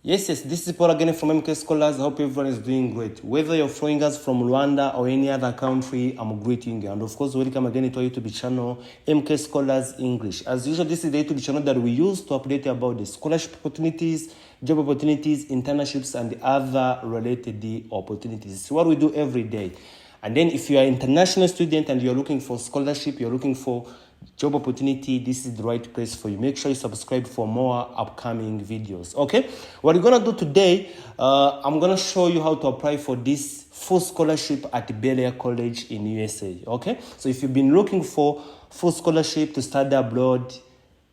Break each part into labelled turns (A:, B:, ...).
A: Yes, this is Paul again from MK Scholars. I hope everyone is doing great. Whether you're following us from Rwanda or any other country, I'm greeting you. And of course, welcome again to our YouTube channel, MK Scholars English. As usual, this is the YouTube channel that we use to update about the scholarship opportunities, job opportunities, internships, and other related opportunities. It's what we do every day. And then if you are an international student and you're looking for scholarship, you're looking for job opportunity, this is the right place for you. Make sure you subscribe for more upcoming videos. Okay, what we're gonna do today, I'm gonna show you how to apply for this full scholarship at Bel Air College in USA. Okay, so if you've been looking for full scholarship to study abroad,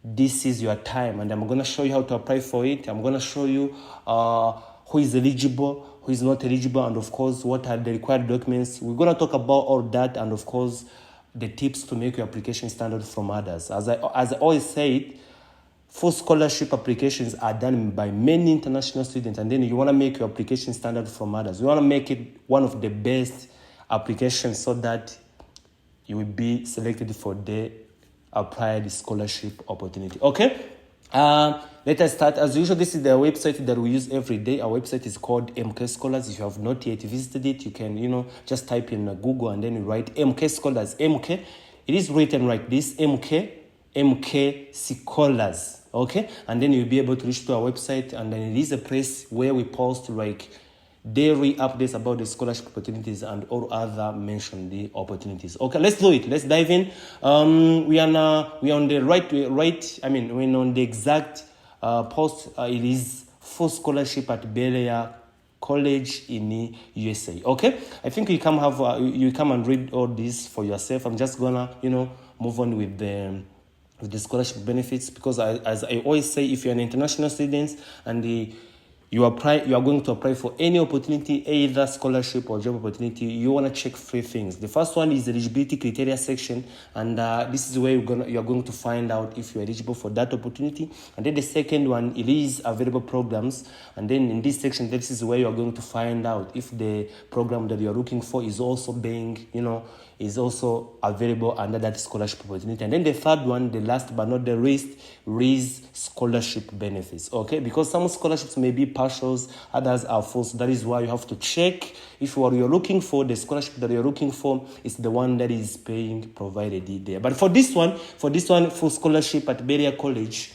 A: this is your time, and I'm gonna show you how to apply for it. I'm gonna show you who is eligible, who is not eligible, and of course what are the required documents. We're gonna talk about all that, and of course the tips to make your application standard from others. As I always say, full scholarship applications are done by many international students, and then you want to make your application standard from others. You want to make it one of the best applications so that you will be selected for the applied scholarship opportunity. Okay, let us start. As usual, this is the website that we use every day. Our website is called MK Scholars. If you have not yet visited it, you can, just type in Google and then you write MK Scholars. MK, it is written like this, MK Scholars. Okay, and then you'll be able to reach to our website, and then it is a place where we post like daily updates about the scholarship opportunities and all other mentioned the opportunities. Okay, let's do it. Let's dive in. We are on the we're on the exact post. It is full scholarship at Bel Air College in USA. Okay, I think you come and read all this for yourself. I'm just gonna move on with the scholarship benefits, because as I always say, if you're an international student and you are going to apply for any opportunity, either scholarship or job opportunity, you want to check three things. The first one is the eligibility criteria section, and this is where you're going to find out if you're eligible for that opportunity. And then the second one, it is available programs, and then in this section, this is where you're going to find out if the program that you're looking for is also being, is also available under that scholarship opportunity. And then the third one, the last but not the least, is scholarship benefits. Okay, because some scholarships may be partials, others are full. So that is why you have to check if what you're looking for, the scholarship that you're looking for, is the one that is being provided there. But for this one, full scholarship at Bel Air College,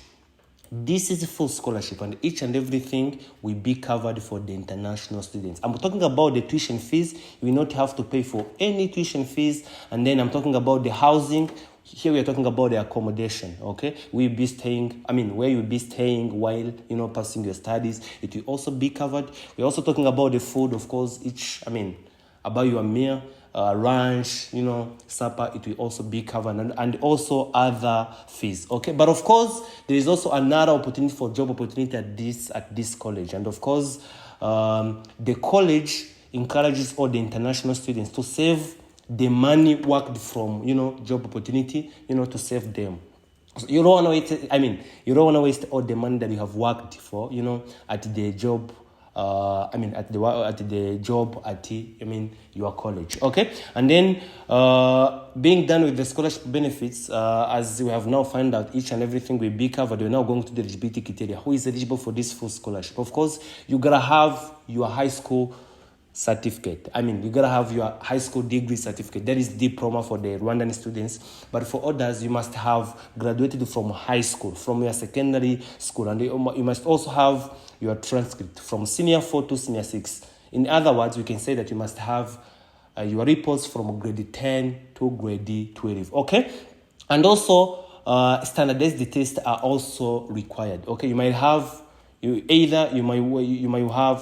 A: this is a full scholarship, and each and everything will be covered for the international students. I'm talking about the tuition fees. You will not have to pay for any tuition fees. And then I'm talking about the housing. Here we are talking about the accommodation. Okay, where you'll be staying while pursuing your studies. It will also be covered. We're also talking about the food, of course. About your meal, lunch, supper, it will also be covered, and also other fees. Okay, but of course there is also another opportunity for job opportunity at this college, and of course the college encourages all the international students to save the money worked from job opportunity, to save them. So you don't want to waste all the money that you have worked for, at the job. At the job at your college. Okay, and then being done with the scholarship benefits, as we have now found out, each and everything will be covered. We're now going to the eligibility criteria. Who is eligible for this full scholarship? Of course, you gotta have your high school certificate. You gotta have your high school degree certificate. That is diploma for the Rwandan students. But for others, you must have graduated from high school, from your secondary school, and you must also have your transcript from senior 4 to senior 6. In other words, we can say that you must have your reports from grade 10 to grade 12. Okay, and also standardized tests are also required. Okay, you might have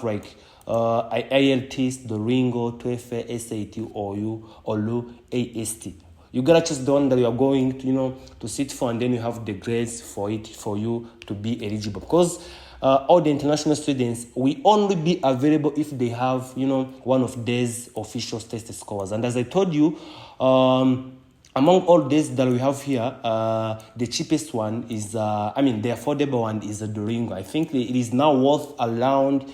A: like IELTS, Duolingo, TOEFL, SAT, or AST. You gotta choose the one that you are going to sit for, and then you have the grades for you to be eligible. Because all the international students will only be available if they have one of these official test scores. And as I told you, among all these that we have here, the cheapest one is the affordable one is the Duolingo. I think it is now worth around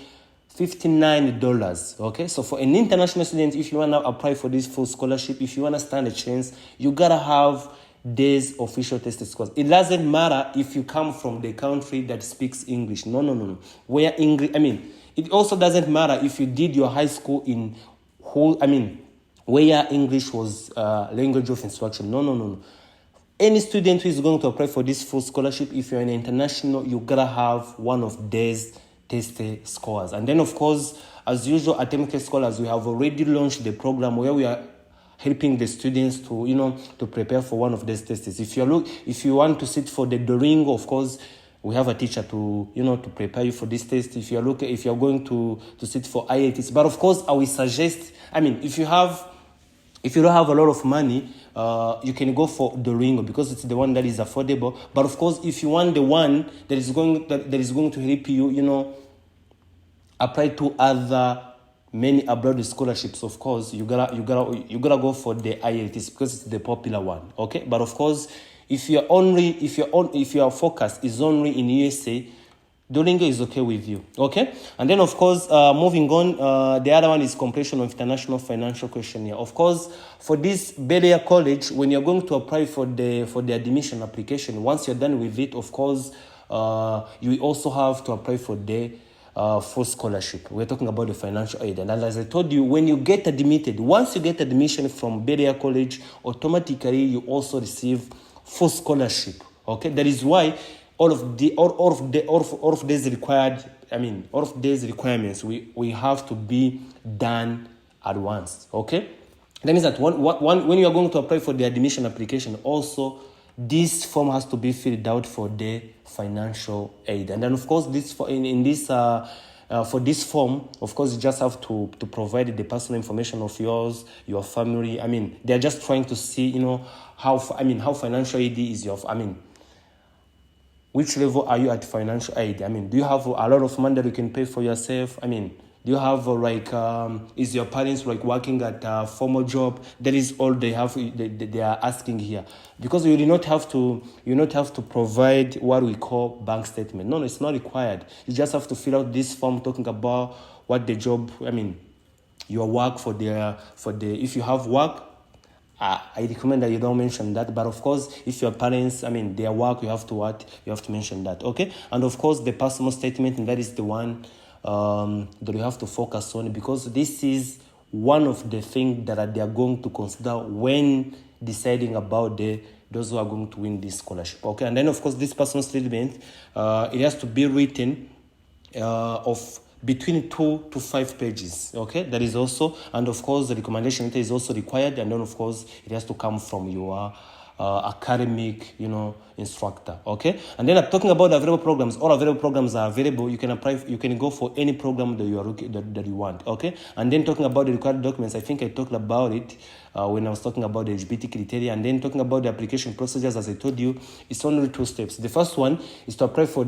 A: $59. Okay, so for an international student, if you want to apply for this full scholarship, if you want to stand a chance, you gotta have DES official test scores. It doesn't matter if you come from the country that speaks English. No. Where English, it also doesn't matter if you did your high school in where English was language of instruction. No. Any student who is going to apply for this full scholarship, if you're an international, you gotta have one of DES test scores. And then, of course, as usual at MK Scholars, we have already launched the program where we are helping the students to prepare for one of these tests. If you want to sit for the Duolingo, of course, we have a teacher to prepare you for this test. If you're going to sit for IELTS, but of course, I will suggest. If you don't have a lot of money, you can go for Duolingo because it's the one that is affordable. But of course, if you want the one that is going to help you, apply to other many abroad scholarships, of course, you gotta go for the IELTS because it's the popular one. Okay, but of course, if your focus is only in USA, Duolingo is okay with you. Okay, and then of course, moving on, the other one is completion of international financial questionnaire. Of course, for this Bel Air College, when you're going to apply for the admission application, once you're done with it, of course, you also have to apply for the full scholarship. We're talking about the financial aid. And as I told you, when you get admitted, once you get admission from Bel Air College, automatically you also receive full scholarship. Okay, that is why all of these requirements we have to be done at once. Okay, that means that when you are going to apply for the admission application, also this form has to be filled out for the financial aid. And then of course for this form, of course, you just have to provide the personal information of yours, your family. They're just trying to see how financial aid is which level are you at financial aid? Do you have a lot of money that you can pay for yourself? Do you have is your parents working at a formal job? That is all they are asking here, because you do not have to provide what we call bank statement. No, it's not required. You just have to fill out this form talking about what the job. Your work for the if you have work. I recommend that you don't mention that, but of course, if your parents, their work, you have to mention that, okay? And of course, the personal statement, and that is the one that you have to focus on, because this is one of the things that they are going to consider when deciding about those who are going to win this scholarship, okay? And then, of course, this personal statement, it has to be written of between 2 to 5 pages, okay? That is also, and of course, the recommendation letter is also required, and then of course, it has to come from your academic, instructor, okay? And then I'm talking about available programs. All available programs are available. You can apply. You can go for any program that that you want, okay? And then talking about the required documents, I think I talked about it when I was talking about the eligibility criteria. And then talking about the application procedures, as I told you, it's only 2 steps. The first one is to apply for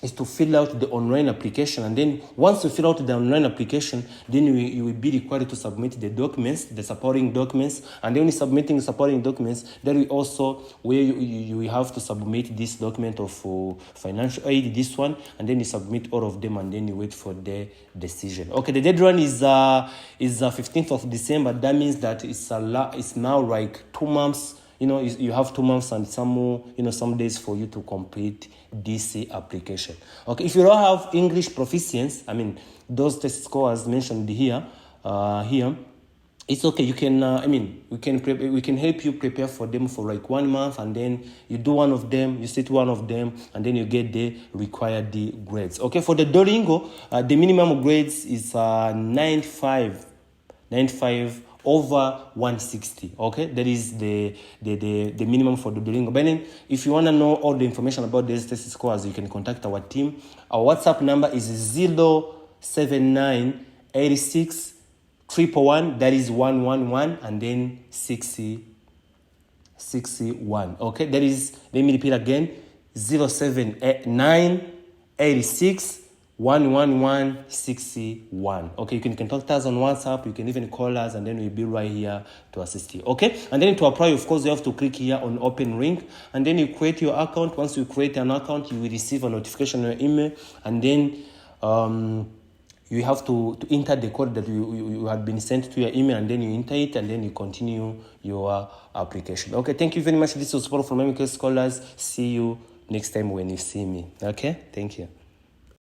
A: is to fill out the online application, and then once you fill out the online application, then you will be required to submit the documents, the supporting documents, and then when submitting the supporting documents, then we also where you have to submit this document of financial aid, this one, and then you submit all of them, and then you wait for the decision. Okay, the deadline is 15th of December. That means that it's now 2 months. You have 2 months and some days for you to complete this application. Okay, if you don't have English proficiency, those test scores mentioned here, it's okay. You can, we can help you prepare for them for 1 month, and then you do one of them, you sit one of them, and then you get the required grades. Okay, for the Duolingo, the minimum grades is 95 over 160. Okay, that is the minimum for the Duolingo. But then, if you want to know all the information about these test scores, you can contact our team. Our WhatsApp number is 07986 111. That is 111 and then 61. Okay, that is, let me repeat again, 07986 11161. Okay, you can contact us on WhatsApp. You can even call us, and then we'll be right here to assist you. Okay, and then to apply, of course, you have to click here on open link, and then you create your account. Once you create an account, you will receive a notification on your email, and then you have to enter the code that you had been sent to your email, and then you enter it, and then you continue your application. Okay, thank you very much. This was Paul from MK Scholars. See you next time when you see me. Okay, thank you.